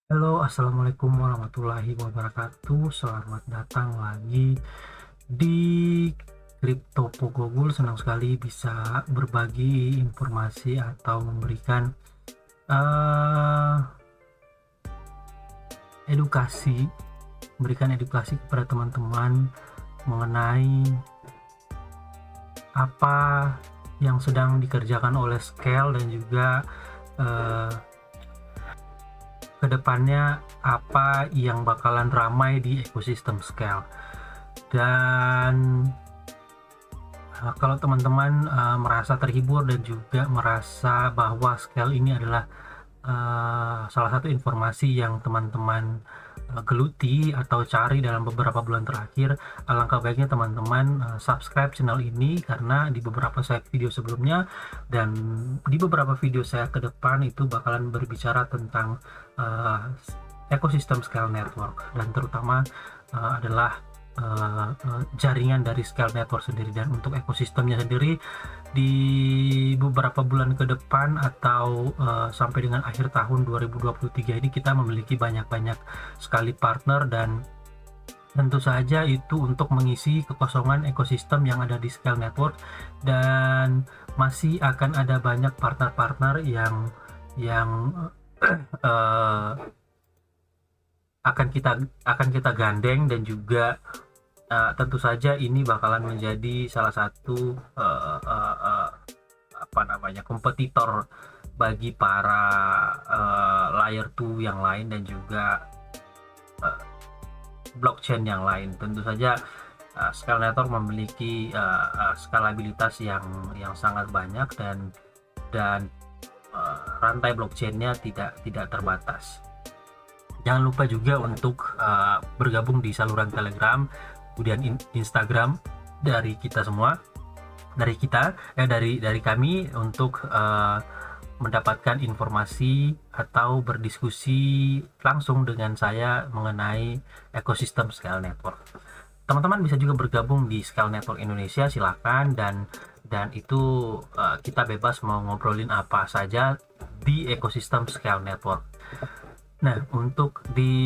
Halo, assalamualaikum warahmatullahi wabarakatuh. Selamat datang lagi di Crypto Pogogul. Senang sekali bisa berbagi informasi atau eh, edukasi, memberikan edukasi kepada teman-teman mengenai apa yang sedang dikerjakan oleh Scale dan juga eh, kedepannya apa yang bakalan ramai di ekosistem Scale. Dan kalau teman-teman merasa terhibur dan juga merasa bahwa Scale ini adalah salah satu informasi yang teman-teman geluti atau cari dalam beberapa bulan terakhir, alangkah baiknya teman-teman subscribe channel ini, karena di beberapa video sebelumnya dan di beberapa video saya ke depan itu bakalan berbicara tentang ekosistem Scale Network, dan terutama adalah jaringan dari Scale Network sendiri. Dan untuk ekosistemnya sendiri di beberapa bulan ke depan atau sampai dengan akhir tahun 2023 ini kita memiliki banyak sekali partner, dan tentu saja itu untuk mengisi kekosongan ekosistem yang ada di Scale Network. Dan masih akan ada banyak partner-partner yang uh, akan kita gandeng, dan juga tentu saja ini bakalan menjadi salah satu apa namanya kompetitor bagi para layer 2 yang lain dan juga uh, blockchain yang lain. Tentu saja Scale Network memiliki skalabilitas yang sangat banyak, dan rantai blockchainnya tidak terbatas. Jangan lupa juga untuk bergabung di saluran Telegram, kemudian Instagram dari kita semua, dari kami, untuk mendapatkan informasi atau berdiskusi langsung dengan saya mengenai ekosistem Scale Network. Teman-teman bisa juga bergabung di Scale Network Indonesia, silakan, dan itu kita bebas mau ngobrolin apa saja di ekosistem Scale Network. Nah, untuk di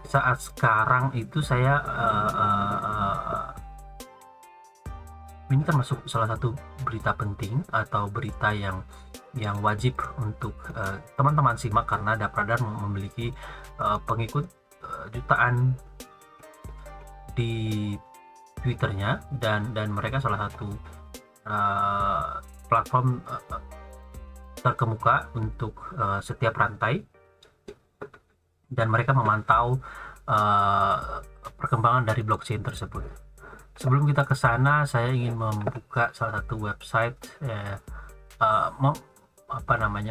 saat sekarang itu saya ini termasuk salah satu berita penting atau berita yang wajib untuk teman-teman simak, karena Dapradar memiliki pengikut jutaan di Twitternya, dan mereka salah satu platform terkemuka untuk setiap rantai, dan mereka memantau perkembangan dari blockchain tersebut. Sebelum kita ke sana, saya ingin membuka salah satu website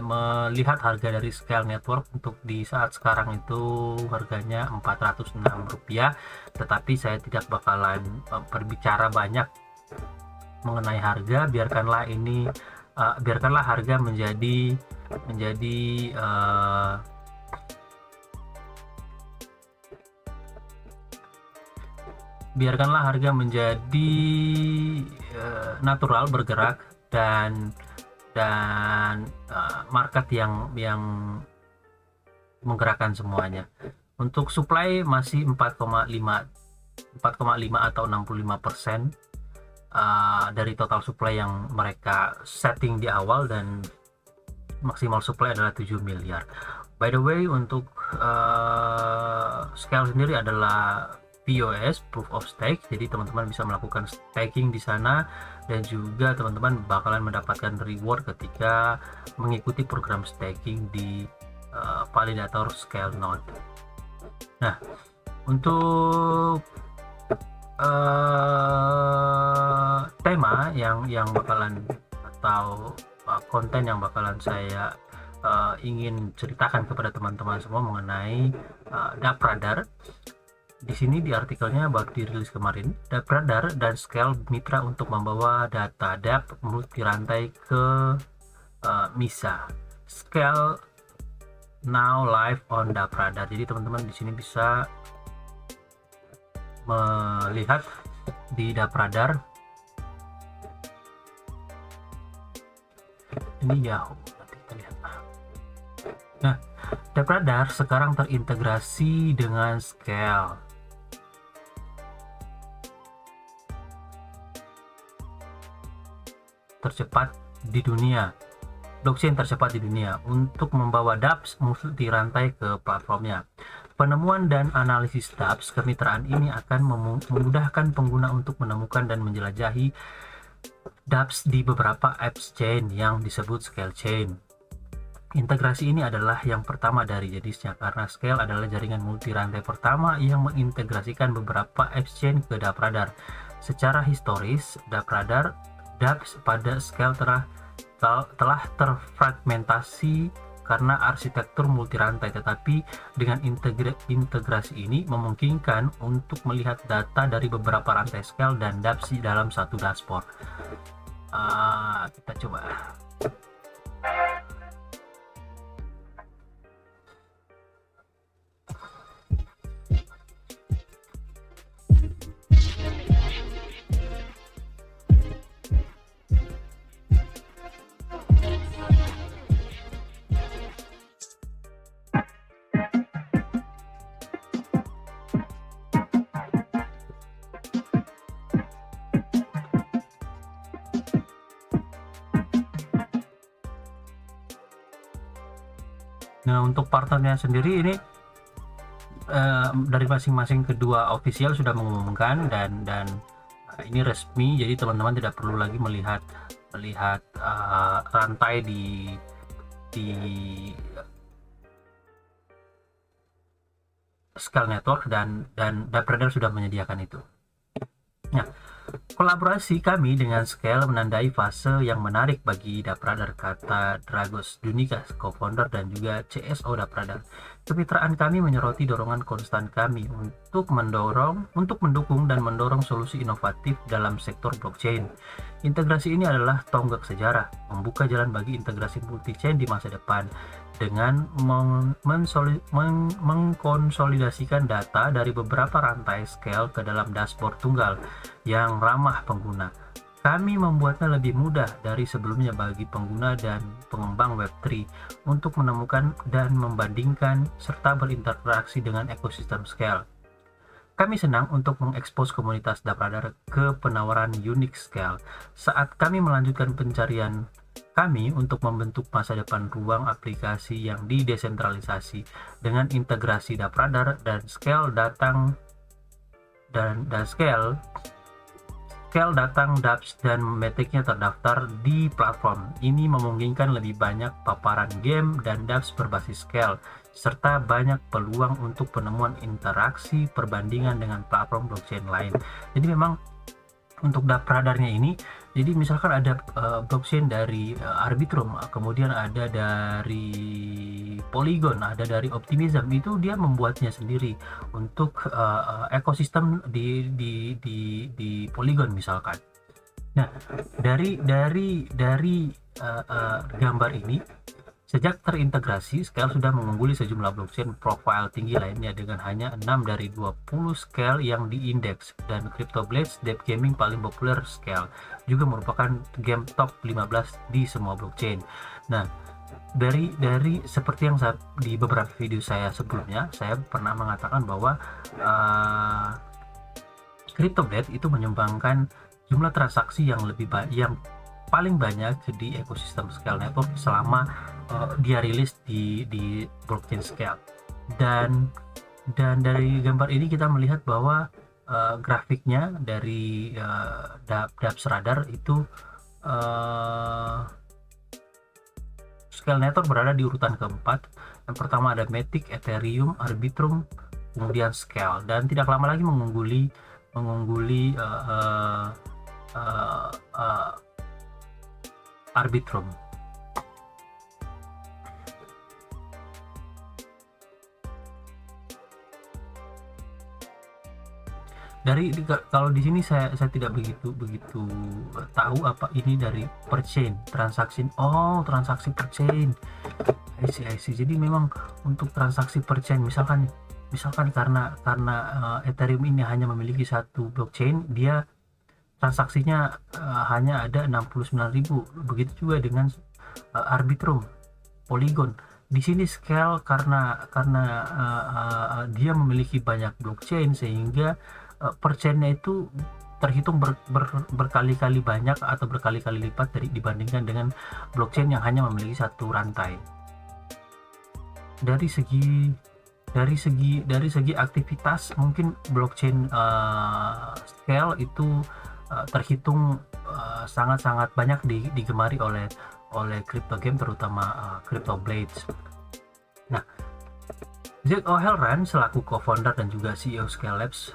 melihat harga dari Scale Network. Untuk di saat sekarang itu harganya Rp406, tetapi saya tidak bakalan berbicara banyak mengenai harga. Biarkanlah harga menjadi natural, bergerak, dan market yang menggerakkan semuanya. Untuk supply masih 4,5 atau 65% dari total supply yang mereka setting di awal, dan maksimal supply adalah 7 miliar. By the way, untuk Scale sendiri adalah POS, Proof of Stake, jadi teman-teman bisa melakukan staking di sana, dan juga teman-teman bakalan mendapatkan reward ketika mengikuti program staking di validator Scale Node. Nah, untuk tema yang bakalan atau konten yang bakalan saya ingin ceritakan kepada teman-teman semua mengenai Dapradar. Di sini di artikelnya baru dirilis kemarin, Dapradar dan Scale mitra untuk membawa data DApp multi rantai ke MISA. Scale now live on Dapradar. Jadi teman-teman di sini bisa melihat di Dapradar. Ini Yahoo, nanti kita lihat. Nah, DapRadar sekarang terintegrasi dengan Scale. Tercepat di dunia, blockchain tercepat di dunia untuk membawa dApps multi rantai ke platformnya. Penemuan dan analisis dApps kemitraan ini akan memudahkan pengguna untuk menemukan dan menjelajahi dApps di beberapa apps chain yang disebut Scale Chain. Integrasi ini adalah yang pertama dari jenisnya karena Scale adalah jaringan multi rantai pertama yang mengintegrasikan beberapa apps chain ke DapRadar. Secara historis, dApps pada Scale telah terfragmentasi karena arsitektur multirantai, tetapi dengan integrasi ini memungkinkan untuk melihat data dari beberapa rantai Scale dan dApps dalam satu dashboard. Kita coba. Nah, untuk partnernya sendiri ini dari masing-masing kedua official sudah mengumumkan dan ini resmi, jadi teman-teman tidak perlu lagi melihat rantai di Scale Network dan DapRadar sudah menyediakan itu. Nah, kolaborasi kami dengan Scale menandai fase yang menarik bagi DapRadar, kata Dragos Dunika, co-founder dan juga CSO DapRadar. Kemitraan kami menyoroti dorongan konstan kami untuk mendukung dan mendorong solusi inovatif dalam sektor blockchain. Integrasi ini adalah tonggak sejarah, membuka jalan bagi integrasi multi-chain di masa depan dengan mengkonsolidasikan data dari beberapa rantai Scale ke dalam dashboard tunggal yang ramah pengguna. Kami membuatnya lebih mudah dari sebelumnya bagi pengguna dan pengembang Web3 untuk menemukan dan membandingkan serta berinteraksi dengan ekosistem Scale. Kami senang untuk mengekspos komunitas DapRadar ke penawaran Unique Scale saat kami melanjutkan pencarian kami untuk membentuk masa depan ruang aplikasi yang didesentralisasi dengan integrasi DapRadar dan Scale datang dApps dan metriknya terdaftar di platform. Ini memungkinkan lebih banyak paparan game dan dApps berbasis Scale, serta banyak peluang untuk penemuan interaksi perbandingan dengan platform blockchain lain. Jadi memang untuk DapRadarnya ini, jadi misalkan ada blockchain dari Arbitrum, kemudian ada dari Polygon, ada dari Optimism, itu dia membuatnya sendiri untuk ekosistem di Polygon misalkan. Nah, dari gambar ini, sejak terintegrasi, Scale sudah mengungguli sejumlah blockchain profile tinggi lainnya dengan hanya 6 dari 20 Scale yang diindeks, dan CryptoBlades, Deep Gaming paling populer Scale, juga merupakan game top 15 di semua blockchain. Nah, dari seperti yang di beberapa video saya sebelumnya, saya pernah mengatakan bahwa CryptoBlades itu menyumbangkan jumlah transaksi yang paling banyak di ekosistem Scale Network selama dia rilis di blockchain Scale. Dan dari gambar ini kita melihat bahwa grafiknya dari DapRadar itu Scale Network berada di urutan keempat. Yang pertama ada Matic, Ethereum, Arbitrum, kemudian Scale, dan tidak lama lagi mengungguli Arbitrum. Kalau di sini saya tidak begitu tahu apa ini dari per chain transaksi. Oh, transaksi per chain. I see. Jadi memang untuk transaksi per chain, misalkan karena Ethereum ini hanya memiliki satu blockchain, dia transaksinya hanya ada 69.000. Begitu juga dengan Arbitrum, Polygon. di sini Scale karena dia memiliki banyak blockchain, sehingga per chainnya itu terhitung berkali-kali banyak atau berkali-kali lipat dibandingkan dengan blockchain yang hanya memiliki satu rantai. Dari segi aktivitas, mungkin blockchain Scale itu terhitung sangat-sangat banyak digemari oleh crypto game, terutama Crypto Blades. Nah, Zach O'Halloran selaku co-founder dan juga CEO Scale Labs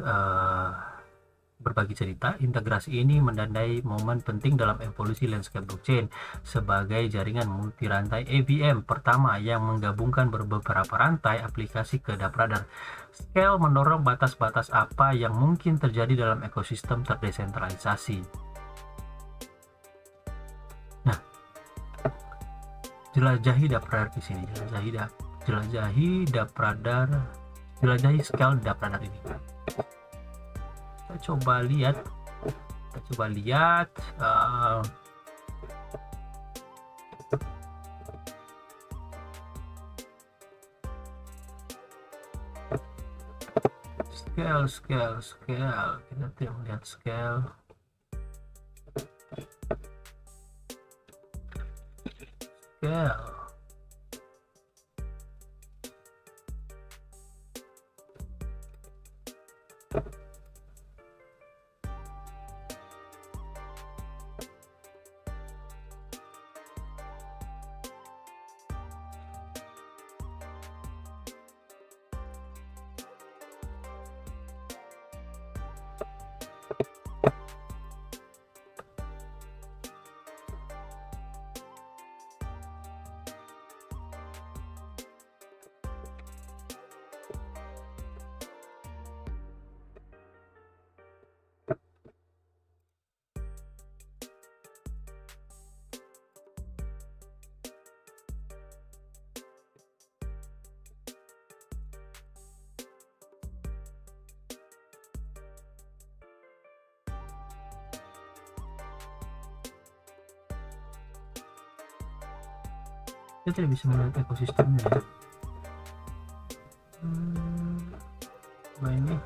berbagi cerita, integrasi ini menandai momen penting dalam evolusi landscape blockchain sebagai jaringan multi rantai EVM pertama yang menggabungkan beberapa rantai aplikasi ke dapradar. Scale mendorong batas-batas apa yang mungkin terjadi dalam ekosistem terdesentralisasi. Nah, jelajahi dapradar di sini, jelajahi Scale dapradar ini. Kita coba lihat Scale, kita tidak melihat Scale. Kita tidak bisa melihat ekosistemnya ya. Nah ini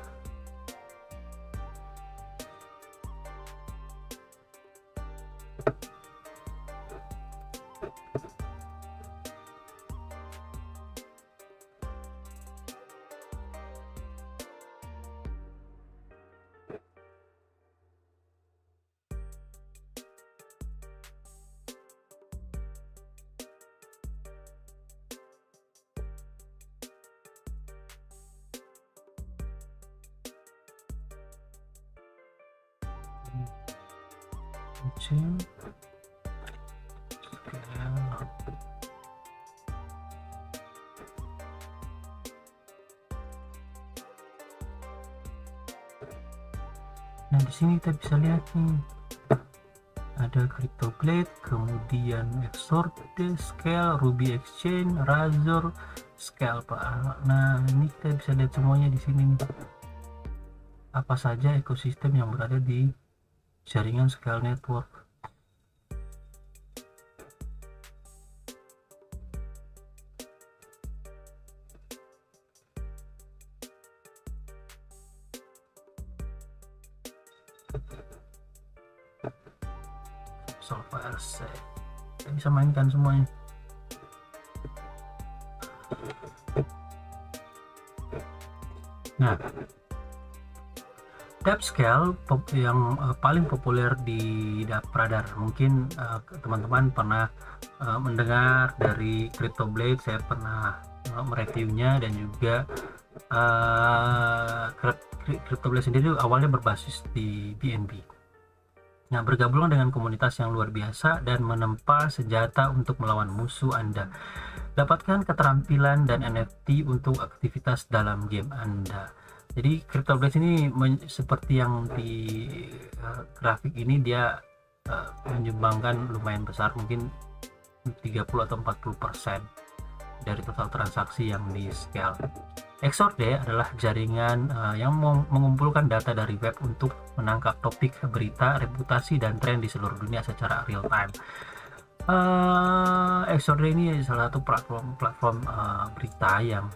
Scale. Nah, di sini kita bisa lihat nih, ada Crypto Blade, kemudian Exorde, Scale, Ruby Exchange, Razor, Scale, Pak. Nah, ini kita bisa lihat semuanya di sini nih. Apa saja ekosistem yang berada di jaringan Scale Network. Solver set, kita bisa mainkan semuanya. Nah, Dapscale yang paling populer di dapradar, mungkin teman-teman pernah mendengar dari Crypto Blade. Saya pernah mereviewnya, dan juga Crypto Blade sendiri awalnya berbasis di BNB. Nah, bergabung dengan komunitas yang luar biasa dan menempa senjata untuk melawan musuh Anda. Dapatkan keterampilan dan NFT untuk aktivitas dalam game Anda. Jadi Crypto Blades ini seperti yang di grafik ini, dia menyumbangkan lumayan besar, mungkin 30 atau 40% dari total transaksi yang di Scale. Exorde adalah jaringan yang mengumpulkan data dari web untuk menangkap topik, berita, reputasi, dan tren di seluruh dunia secara real time. Exodus ini salah satu platform berita yang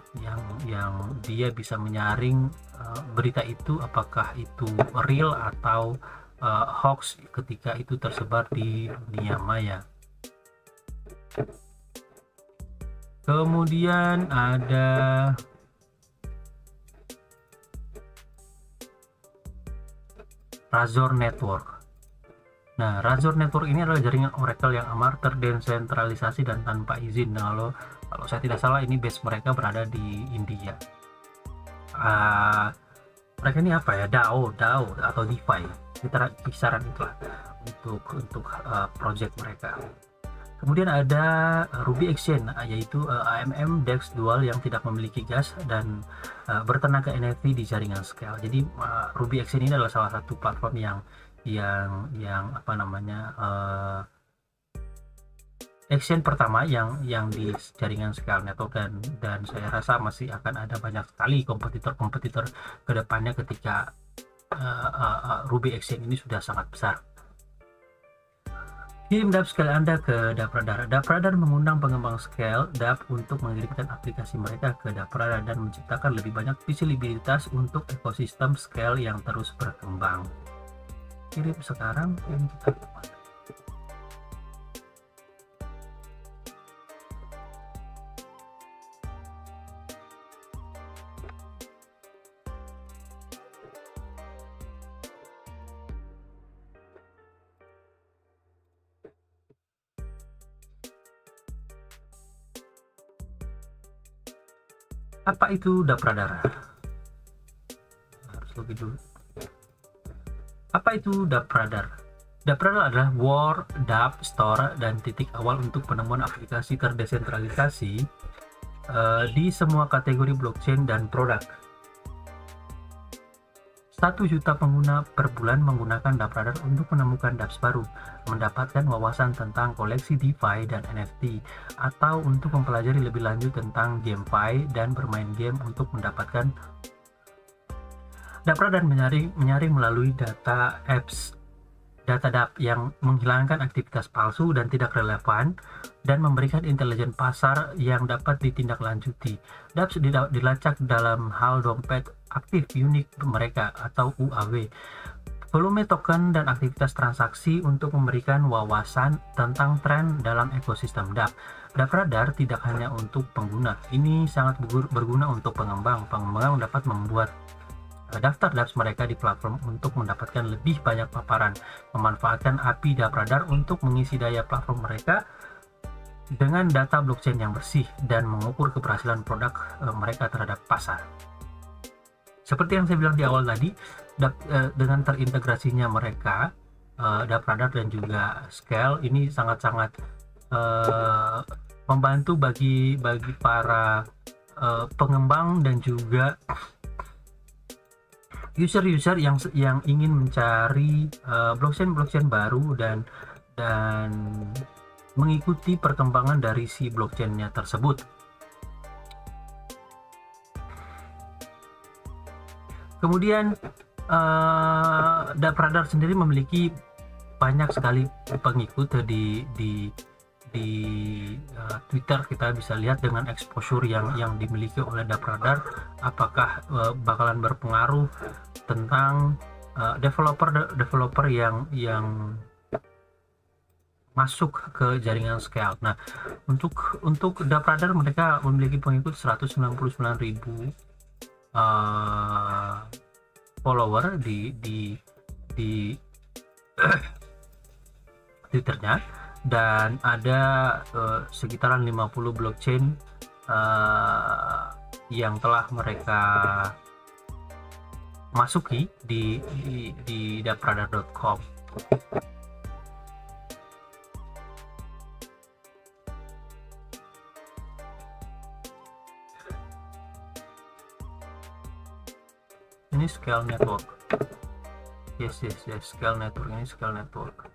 dia bisa menyaring berita itu, apakah itu real atau hoax ketika itu tersebar di dunia maya. Kemudian ada Razor Network. Nah, Razor Network ini adalah jaringan Oracle yang aman, terdesentralisasi dan tanpa izin. Nah, kalau saya tidak salah ini base mereka berada di India. Mereka ini apa ya, DAO atau DeFi, kisaran itulah untuk project mereka. Kemudian ada Ruby Exchange, yaitu AMM DEX dual yang tidak memiliki gas dan bertenaga NFT di jaringan Scale. Jadi Ruby Exchange ini adalah salah satu platform yang apa namanya, exchange pertama yang di jaringan Scale Network, dan saya rasa masih akan ada banyak sekali kompetitor ke depannya ketika Ruby Exchange ini sudah sangat besar. Kirim dApp Scale Anda ke dApp Radar mengundang pengembang Scale dApp untuk mengirimkan aplikasi mereka ke dApp Radar dan menciptakan lebih banyak visibilitas untuk ekosistem Scale yang terus berkembang. Kirim sekarang, ini kita kemana? Apa itu dApp Radar? Harus login dulu. Apa itu dApp Radar? dApp Radar adalah War, dApp, Store, dan titik awal untuk penemuan aplikasi terdesentralisasi di semua kategori blockchain dan produk. 1 juta pengguna per bulan menggunakan dApp Radar untuk menemukan dApps baru, mendapatkan wawasan tentang koleksi DeFi dan NFT, atau untuk mempelajari lebih lanjut tentang GameFi dan bermain game untuk mendapatkan dApp Radar menyaring melalui data dApp yang menghilangkan aktivitas palsu dan tidak relevan dan memberikan intelijen pasar yang dapat ditindaklanjuti. dApps dilacak dalam hal dompet aktif unik mereka atau UAW, volume token, dan aktivitas transaksi untuk memberikan wawasan tentang tren dalam ekosistem dApp. dApp Radar tidak hanya untuk pengguna, ini sangat berguna untuk pengembang. Pengembang dapat membuat daftar dApps mereka di platform untuk mendapatkan lebih banyak paparan, memanfaatkan API dApp Radar untuk mengisi daya platform mereka dengan data blockchain yang bersih dan mengukur keberhasilan produk mereka terhadap pasar. Seperti yang saya bilang di awal tadi, dengan terintegrasinya mereka, dApp Radar dan juga Scale ini sangat-sangat membantu bagi para pengembang dan juga user-user yang ingin mencari blockchain baru dan mengikuti perkembangan dari si blockchainnya tersebut. Kemudian dApp Radar sendiri memiliki banyak sekali pengikut di Twitter. Kita bisa lihat dengan exposure yang dimiliki oleh dApp Radar, apakah bakalan berpengaruh tentang developer yang masuk ke jaringan Scale. Nah, untuk dApp Radar mereka memiliki pengikut 199.000 follower di Twitternya, dan ada sekitaran 50 blockchain yang telah mereka masuki di dappradar.com. Ini Scale Network. Yes, Scale Network. Ini Scale Network.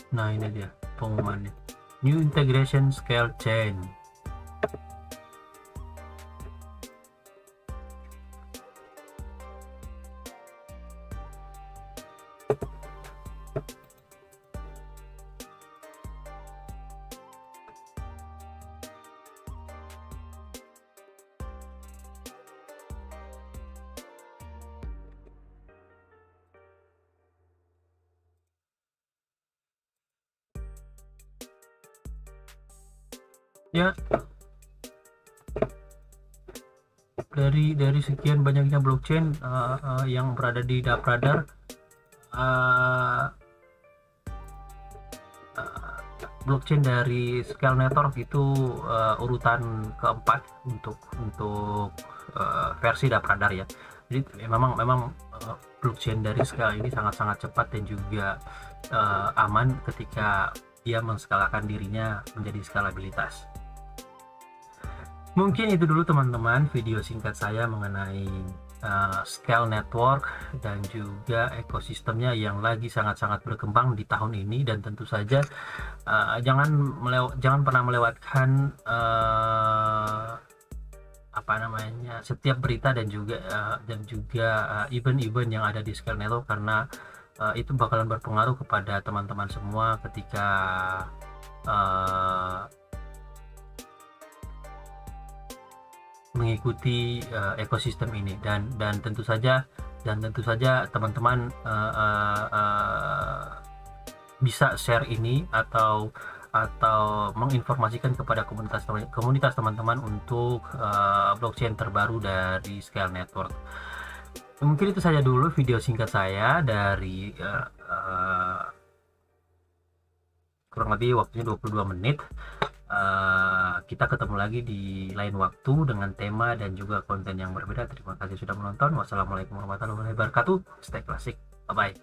Nah, ini dia pengumumannya. New Integration Scale Chain. Ya, dari sekian banyaknya blockchain yang berada di Dark Radar, blockchain dari Scale Network itu urutan keempat untuk versi Dark Radar ya. Jadi memang blockchain dari Scale ini sangat-sangat cepat dan juga aman ketika dia menskalakan dirinya menjadi skalabilitas. Mungkin itu dulu teman-teman video singkat saya mengenai Scale Network dan juga ekosistemnya yang lagi sangat-sangat berkembang di tahun ini, dan tentu saja jangan pernah melewatkan setiap berita dan juga event-event yang ada di Scale Network, karena itu bakalan berpengaruh kepada teman-teman semua ketika mengikuti ekosistem ini, dan tentu saja teman-teman bisa share ini atau menginformasikan kepada komunitas teman-teman untuk blockchain terbaru dari Scale Network. Mungkin itu saja dulu video singkat saya dari kurang lebih waktunya 22 menit. Kita ketemu lagi di lain waktu dengan tema dan juga konten yang berbeda. Terima kasih sudah menonton. Wassalamualaikum warahmatullahi wabarakatuh. Stay classic. Bye bye.